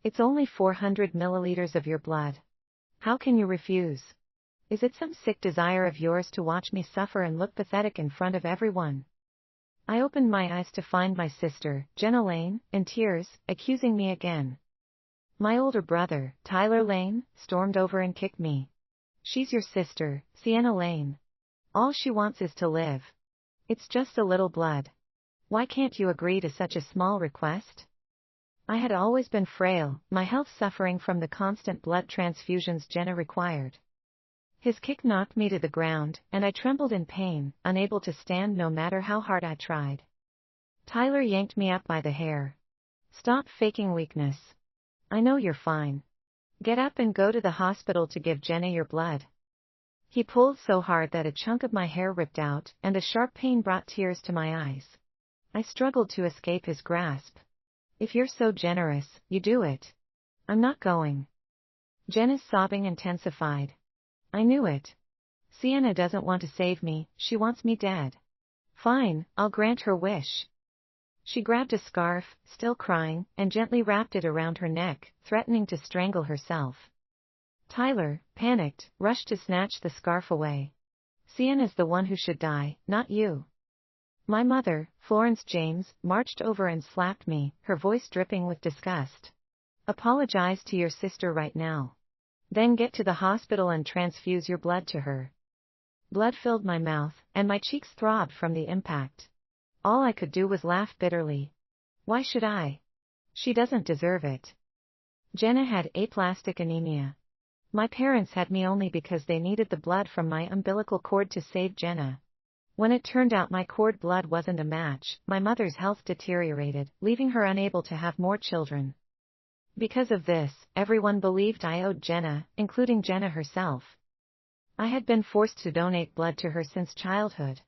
It's only 400 milliliters of your blood. How can you refuse? Is it some sick desire of yours to watch me suffer and look pathetic in front of everyone? I opened my eyes to find my sister, Jenna Lane, in tears, accusing me again. My older brother, Tyler Lane, stormed over and kicked me. She's your sister, Sienna Lane. All she wants is to live. It's just a little blood. Why can't you agree to such a small request? I had always been frail, my health suffering from the constant blood transfusions Jenna required. His kick knocked me to the ground, and I trembled in pain, unable to stand no matter how hard I tried. Tyler yanked me up by the hair. Stop faking weakness. I know you're fine. Get up and go to the hospital to give Jenna your blood. He pulled so hard that a chunk of my hair ripped out, and a sharp pain brought tears to my eyes. I struggled to escape his grasp. If you're so generous, you do it. I'm not going. Jenna's sobbing intensified. I knew it. Sienna doesn't want to save me, she wants me dead. Fine, I'll grant her wish. She grabbed a scarf, still crying, and gently wrapped it around her neck, threatening to strangle herself. Tyler, panicked, rushed to snatch the scarf away. Sienna's the one who should die, not you. My mother, Florence James, marched over and slapped me, her voice dripping with disgust. Apologize to your sister right now. Then get to the hospital and transfuse your blood to her. Blood filled my mouth, and my cheeks throbbed from the impact. All I could do was laugh bitterly. Why should I? She doesn't deserve it. Jenna had aplastic anemia. My parents had me only because they needed the blood from my umbilical cord to save Jenna. When it turned out my cord blood wasn't a match, my mother's health deteriorated, leaving her unable to have more children. Because of this, everyone believed I owed Jenna, including Jenna herself. I had been forced to donate blood to her since childhood.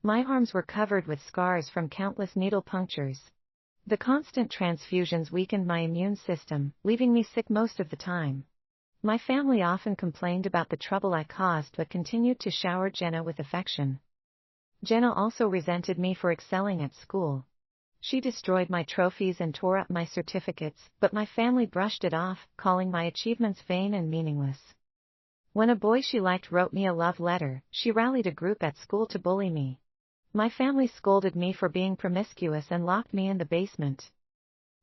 My arms were covered with scars from countless needle punctures. The constant transfusions weakened my immune system, leaving me sick most of the time. My family often complained about the trouble I caused but continued to shower Jenna with affection. Jenna also resented me for excelling at school. She destroyed my trophies and tore up my certificates, but my family brushed it off, calling my achievements vain and meaningless. When a boy she liked wrote me a love letter, she rallied a group at school to bully me. My family scolded me for being promiscuous and locked me in the basement.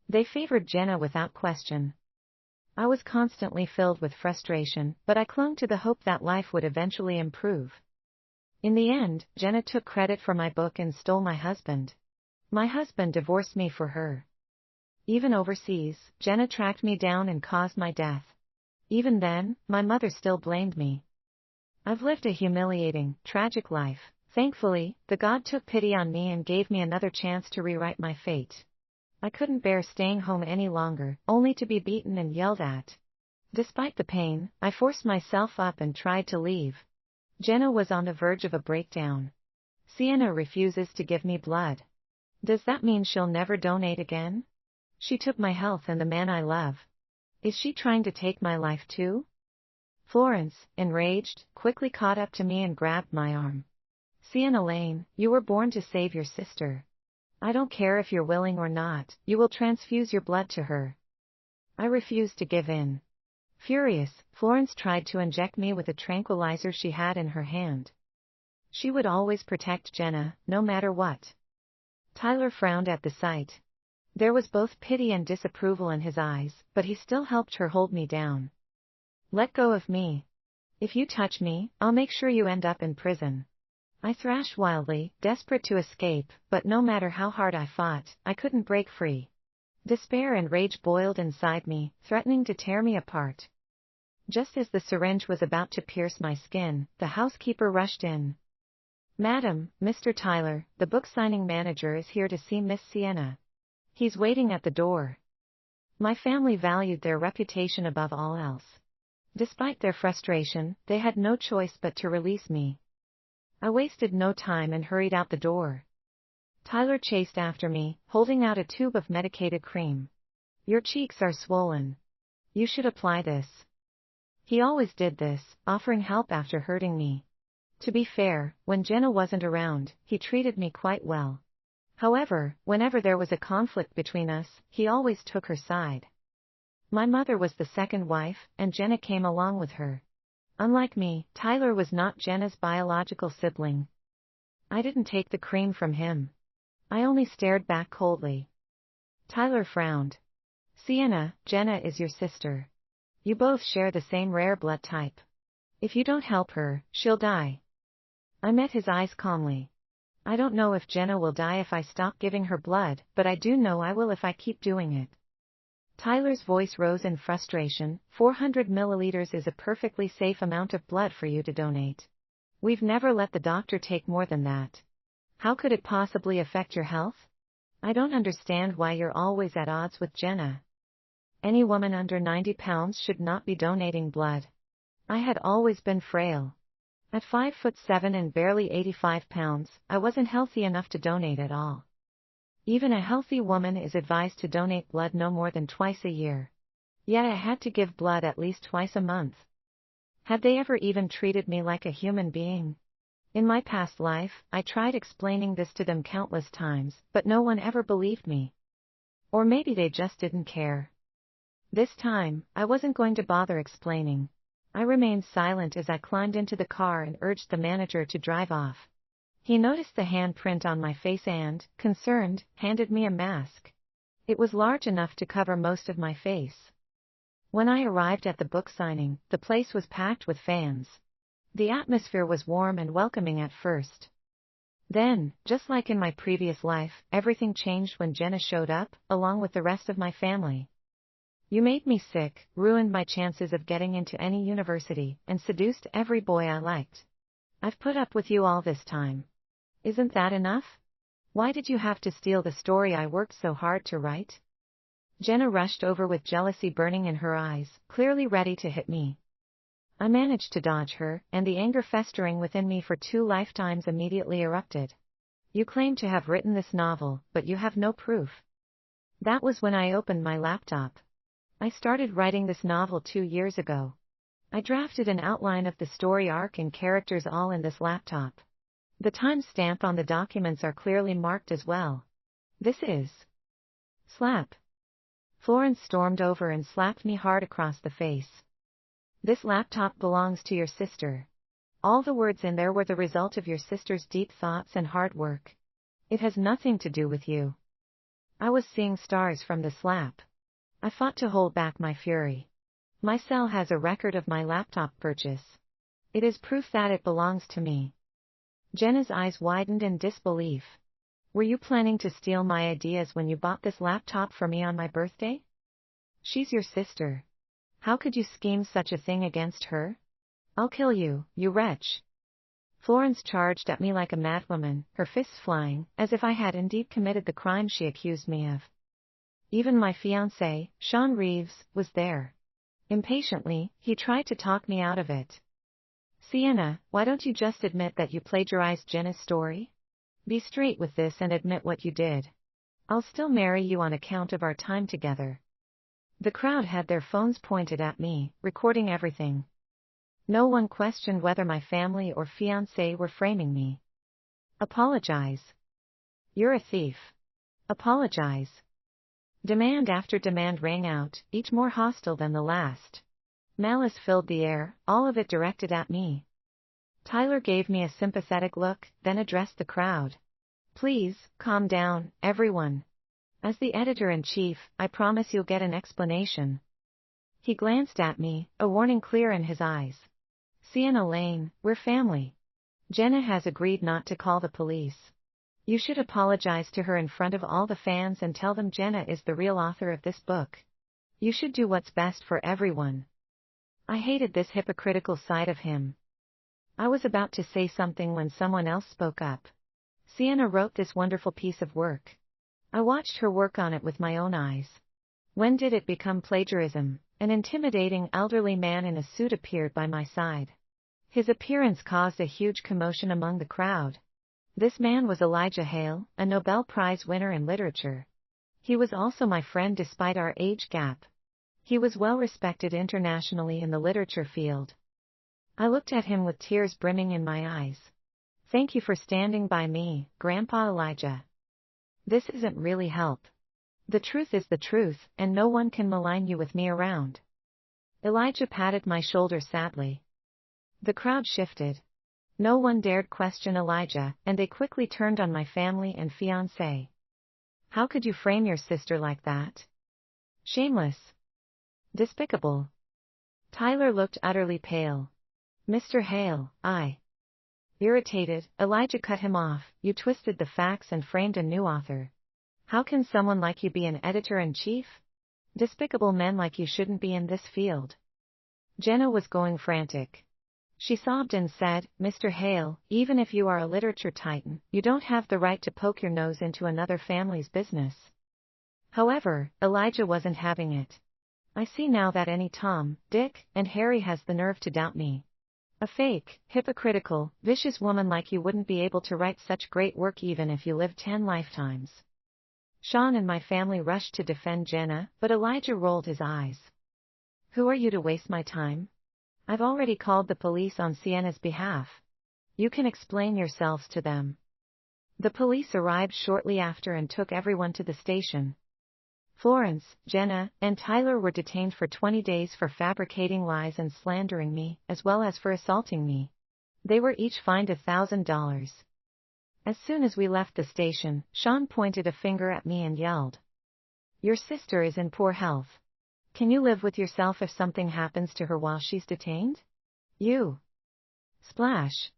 They favored Jenna without question. I was constantly filled with frustration, but I clung to the hope that life would eventually improve. In the end, Jenna took credit for my book and stole my husband. My husband divorced me for her. Even overseas, Jenna tracked me down and caused my death. Even then, my mother still blamed me. I've lived a humiliating, tragic life. Thankfully, the God took pity on me and gave me another chance to rewrite my fate. I couldn't bear staying home any longer, only to be beaten and yelled at. Despite the pain, I forced myself up and tried to leave. Jenna was on the verge of a breakdown. Sienna refuses to give me blood. Does that mean she'll never donate again? She took my health and the man I love. Is she trying to take my life too? Florence, enraged, quickly caught up to me and grabbed my arm. Sienna Lane, you were born to save your sister. I don't care if you're willing or not, you will transfuse your blood to her. I refused to give in. Furious, Florence tried to inject me with a tranquilizer she had in her hand. She would always protect Jenna, no matter what. Tyler frowned at the sight. There was both pity and disapproval in his eyes, but he still helped her hold me down. Let go of me. If you touch me, I'll make sure you end up in prison. I thrashed wildly, desperate to escape, but no matter how hard I fought, I couldn't break free. Despair and rage boiled inside me, threatening to tear me apart. Just as the syringe was about to pierce my skin, the housekeeper rushed in. Madam, Mr. Tyler, the book-signing manager is here to see Miss Sienna. He's waiting at the door. My family valued their reputation above all else. Despite their frustration, they had no choice but to release me. I wasted no time and hurried out the door. Tyler chased after me, holding out a tube of medicated cream. Your cheeks are swollen. You should apply this. He always did this, offering help after hurting me. To be fair, when Jenna wasn't around, he treated me quite well. However, whenever there was a conflict between us, he always took her side. My mother was the second wife, and Jenna came along with her. Unlike me, Tyler was not Jenna's biological sibling. I didn't take the cream from him. I only stared back coldly. Tyler frowned. Sienna, Jenna is your sister. You both share the same rare blood type. If you don't help her, she'll die. I met his eyes calmly. I don't know if Jenna will die if I stop giving her blood, but I do know I will if I keep doing it. Tyler's voice rose in frustration. 400 milliliters is a perfectly safe amount of blood for you to donate. We've never let the doctor take more than that. How could it possibly affect your health? I don't understand why you're always at odds with Jenna. Any woman under 90 pounds should not be donating blood. I had always been frail. At 5'7" and barely 85 pounds, I wasn't healthy enough to donate at all. Even a healthy woman is advised to donate blood no more than twice a year. Yet I had to give blood at least twice a month. Had they ever even treated me like a human being? In my past life, I tried explaining this to them countless times, but no one ever believed me. Or maybe they just didn't care. This time, I wasn't going to bother explaining. I remained silent as I climbed into the car and urged the manager to drive off. He noticed the handprint on my face and, concerned, handed me a mask. It was large enough to cover most of my face. When I arrived at the book signing, the place was packed with fans. The atmosphere was warm and welcoming at first. Then, just like in my previous life, everything changed when Jenna showed up, along with the rest of my family. You made me sick, ruined my chances of getting into any university, and seduced every boy I liked. I've put up with you all this time. Isn't that enough? Why did you have to steal the story I worked so hard to write? Jenna rushed over with jealousy burning in her eyes, clearly ready to hit me. I managed to dodge her, and the anger festering within me for 2 lifetimes immediately erupted. You claim to have written this novel, but you have no proof. That was when I opened my laptop. I started writing this novel 2 years ago. I drafted an outline of the story arc and characters all in this laptop. The timestamp on the documents are clearly marked as well. This is... Slap. Florence stormed over and slapped me hard across the face. This laptop belongs to your sister. All the words in there were the result of your sister's deep thoughts and hard work. It has nothing to do with you. I was seeing stars from the slap. I fought to hold back my fury. My cell has a record of my laptop purchase. It is proof that it belongs to me. Jenna's eyes widened in disbelief. Were you planning to steal my ideas when you bought this laptop for me on my birthday? She's your sister. How could you scheme such a thing against her? I'll kill you, you wretch. Florence charged at me like a madwoman, her fists flying, as if I had indeed committed the crime she accused me of. Even my fiancé, Sean Reeves, was there. Impatiently, he tried to talk me out of it. Sienna, why don't you just admit that you plagiarized Jenna's story? Be straight with this and admit what you did. I'll still marry you on account of our time together. The crowd had their phones pointed at me, recording everything. No one questioned whether my family or fiancé were framing me. Apologize. You're a thief. Apologize. Demand after demand rang out, each more hostile than the last. Malice filled the air, all of it directed at me. Tyler gave me a sympathetic look, then addressed the crowd. Please, calm down, everyone. As the editor-in-chief, I promise you'll get an explanation. He glanced at me, a warning clear in his eyes. Sienna Lane, we're family. Jenna has agreed not to call the police. You should apologize to her in front of all the fans and tell them Jenna is the real author of this book. You should do what's best for everyone. I hated this hypocritical side of him. I was about to say something when someone else spoke up. Sienna wrote this wonderful piece of work. I watched her work on it with my own eyes. When did it become plagiarism? An intimidating elderly man in a suit appeared by my side. His appearance caused a huge commotion among the crowd. This man was Elijah Hale, a Nobel Prize winner in literature. He was also my friend despite our age gap. He was well respected internationally in the literature field. I looked at him with tears brimming in my eyes. Thank you for standing by me, Grandpa Elijah. This isn't really help. The truth is the truth, and no one can malign you with me around. Elijah patted my shoulder sadly. The crowd shifted. No one dared question Elijah, and they quickly turned on my family and fiancé. How could you frame your sister like that? Shameless. Despicable. Tyler looked utterly pale. Mr. Hale, Irritated, Elijah cut him off. You twisted the facts and framed a new author. How can someone like you be an editor-in-chief? Despicable men like you shouldn't be in this field. Jenna was going frantic. She sobbed and said, Mr. Hale, even if you are a literature titan, you don't have the right to poke your nose into another family's business. However, Elijah wasn't having it. I see now that any Tom, Dick, and Harry has the nerve to doubt me. A fake, hypocritical, vicious woman like you wouldn't be able to write such great work even if you lived 10 lifetimes. Sean and my family rushed to defend Jenna, but Elijah rolled his eyes. Who are you to waste my time? I've already called the police on Sienna's behalf. You can explain yourselves to them. The police arrived shortly after and took everyone to the station. Florence, Jenna, and Tyler were detained for 20 days for fabricating lies and slandering me, as well as for assaulting me. They were each fined $1,000. As soon as we left the station, Sean pointed a finger at me and yelled. Your sister is in poor health. Can you live with yourself if something happens to her while she's detained? You. Splash.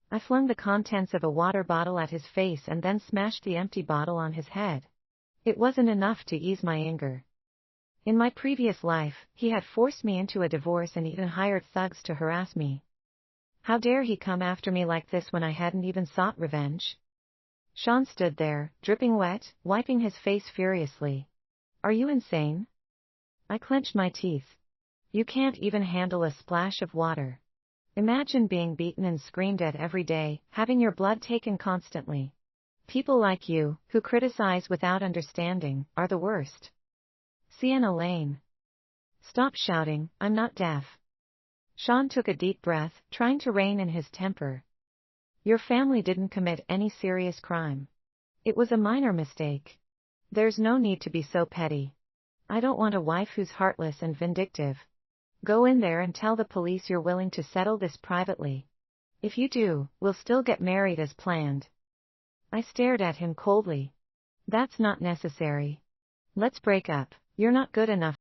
I flung the contents of a water bottle at his face and then smashed the empty bottle on his head. It wasn't enough to ease my anger. In my previous life, he had forced me into a divorce and even hired thugs to harass me. How dare he come after me like this when I hadn't even sought revenge? Sean stood there, dripping wet, wiping his face furiously. Are you insane? I clenched my teeth. You can't even handle a splash of water. Imagine being beaten and screamed at every day, having your blood taken constantly. People like you, who criticize without understanding, are the worst. Sienna Lane. Stop shouting, I'm not deaf. Sean took a deep breath, trying to rein in his temper. Your family didn't commit any serious crime. It was a minor mistake. There's no need to be so petty. I don't want a wife who's heartless and vindictive. Go in there and tell the police you're willing to settle this privately. If you do, we'll still get married as planned. I stared at him coldly. That's not necessary. Let's break up. You're not good enough